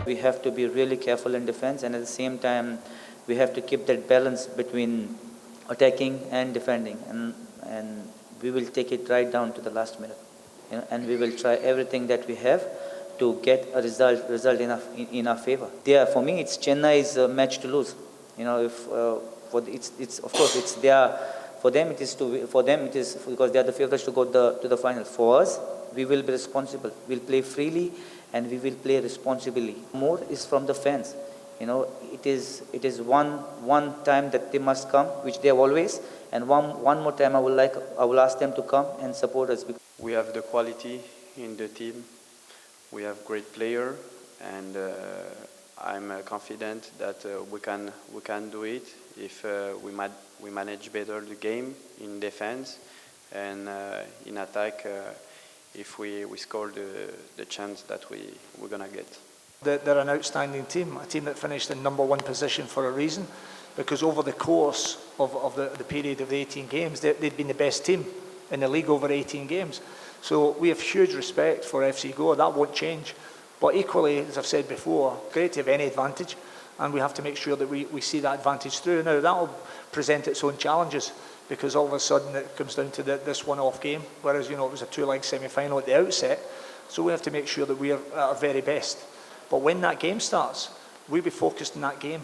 We have to be really careful in defense, and at the same time we have to keep that balance between attacking and defending, and we will take it right down to the last minute, and we will try everything that we have to get a result in our favor. Yeah, for me it's Chennai's match to lose. It's of course it's their. For them it is because they are the favorites to go to the final. For us, we will be responsible. We'll play freely and we will play responsibly. More is from the fans. It is one time that they must come, which they have always, and one more time I will ask them to come and support us. We have the quality in the team. We have great player, and I'm confident that we can do it if we manage better the game in defense, and in attack if we score the chance that we're gonna get. They're an outstanding team, a team that finished in #1 position for a reason, because over the course of the period of the 18 games, they'd been the best team in the league over 18 games. So we have huge respect for FC Goa. That won't change. But equally, as I've said before, great to have any advantage, and we have to make sure that we see that advantage through. Now, that'll present its own challenges, because all of a sudden it comes down to this one-off game, whereas, it was a two-leg semi-final at the outset. So we have to make sure that we are at our very best. But when that game starts, we'll be focused on that game.